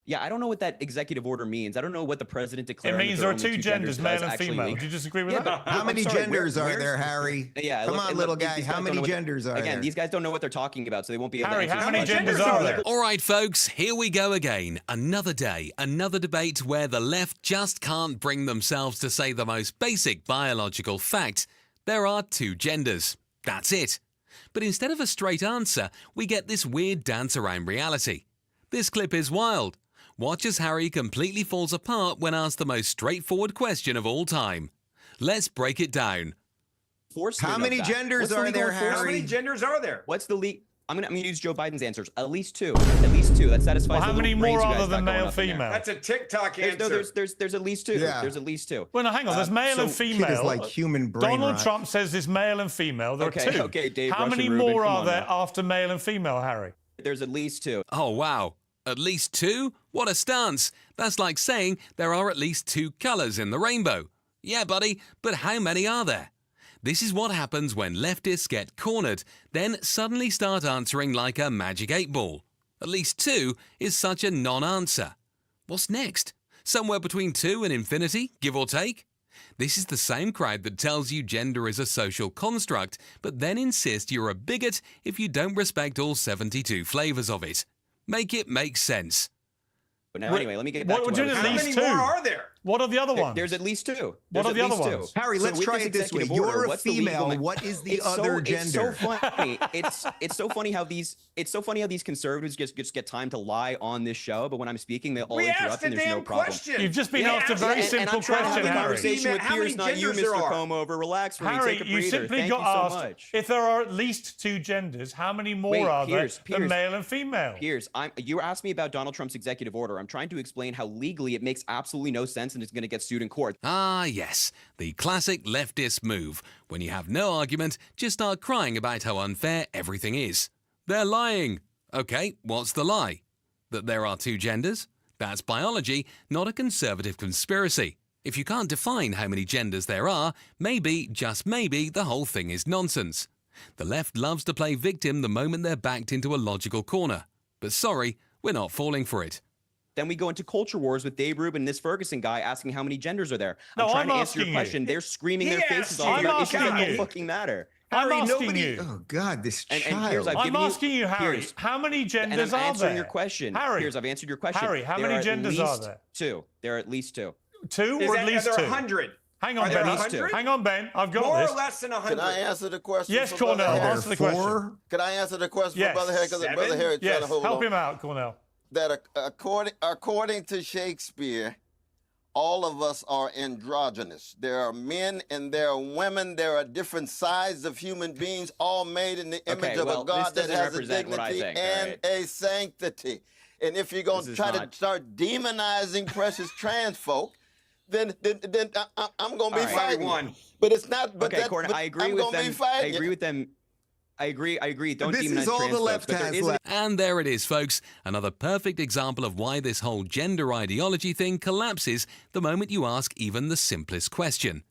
Yeah, I don't know what that executive order means. I don't know what the president declared. It means there are two genders, male and female. Do you disagree with that? How many genders are there, Harry? Yeah, come on, little guy. How many genders are there? Again, these guys don't know what they're talking about, so they won't be able to answer. Harry, how many genders are there? All right, folks, here we go again. Another day, another debate where the left just can't bring themselves to say the most basic biological fact. There are two genders. That's it. But instead of a straight answer, we get this weird dance around reality. This clip is wild. Watch as Harry completely falls apart when asked the most straightforward question of all time. Let's break it down. How many genders are there, Harry? How many genders are there? What's the legal? I'm gonna use Joe Biden's answers. At least two. At least two. That satisfies. Well, how many more other than male, and female? That's a TikTok answer. There's at least two. Yeah. There's at least two. Well, no, hang on. There's male and female. Kid is like human brain Donald rot. Trump says there's male and female. There are two. Okay, Dave. How many Russian more Rubin, are there now. after male and female, Harry? There's at least two. Oh, wow. At least two? What a stance. That's like saying there are at least two colours in the rainbow. Yeah, buddy, but how many are there? This is what happens when leftists get cornered, then suddenly start answering like a magic 8-ball. At least two is such a non-answer. What's next? Somewhere between two and infinity, give or take? This is the same crowd that tells you gender is a social construct, but then insist you're a bigot if you don't respect all 72 flavours of it. Make it make sense. But now, anyway, let me get back to How many more are there? What are the other ones? There's at least two. What are the other ones? Harry, let's try it this way. You're a female. What is the other gender? It's so funny. It's so funny how these conservatives just get time to lie on this show, but when I'm speaking, they all interrupt and there's no problem. Question. You've just been asked a very simple question, I'm trying to have a Harry. conversation with How many peers, not you, genders there Mr. are? Combe over. Relax for me. Harry, Take a you breather. simply Thank got you so asked much. if there are at least two genders, how many more are there than male and female? Piers, you asked me about Donald Trump's executive order. I'm trying to explain how legally it makes absolutely no sense and it's going to get sued in court. Ah, yes, the classic leftist move. When you have no argument, just start crying about how unfair everything is. They're lying. Okay, what's the lie? That there are two genders? That's biology, not a conservative conspiracy. If you can't define how many genders there are, maybe, just maybe, the whole thing is nonsense. The left loves to play victim the moment they're backed into a logical corner. But sorry, we're not falling for it. Then we go into culture wars with Dave Rubin and this Ferguson guy asking how many genders are there. No, I'm trying to answer asking your question. you. They're screaming their faces I'm off about issues that asking don't you. fucking matter. I'm Harry, asking nobody- you. Oh, God, this And child. here's, I've I'm given you- asking you, Harry, Piers, how many and genders I'm are answering there? your question. Harry, Piers, I've answered your question. Harry, how There many are at genders are least there? Two. There are at least two. Two Is or that, at least are there two? 100? Hang Are on, there Ben. 100? Hang on, Ben. I've got More this. or less than 100? Can I answer the question? Yes, for Brother Cornell. Harry? Answer the question. Four? Can I answer the question Yes. for Brother Harry? Because Brother Seven? Harry trying Yes, to hold help on. him out, Cornell. That according to Shakespeare, all of us are androgynous. There are men and there are women. There are different sides of human beings, all made in the image of well, a God this that doesn't has a represent what I dignity think, all and right? a sanctity. And if you're going This to is try not- to start demonizing precious trans folk, then I'm going to be All right. fighting. One. But it's not. But Okay, that, Cornell, but I agree I'm with gonna them. Be fighting I agree you. with them. I agree. Don't This demonize is all trans the folks, left but there has is a- left. And there it is, folks. Another perfect example of why this whole gender ideology thing collapses the moment you ask even the simplest question.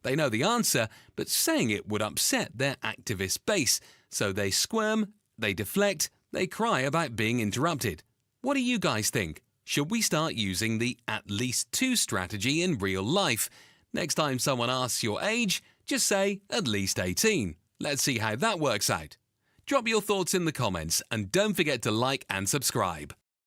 They know the answer, but saying it would upset their activist base. So they squirm, they deflect, they cry about being interrupted. What do you guys think? Should we start using the at least two strategy in real life? Next time someone asks your age, just say at least 18. Let's see how that works out. Drop your thoughts in the comments and don't forget to like and subscribe.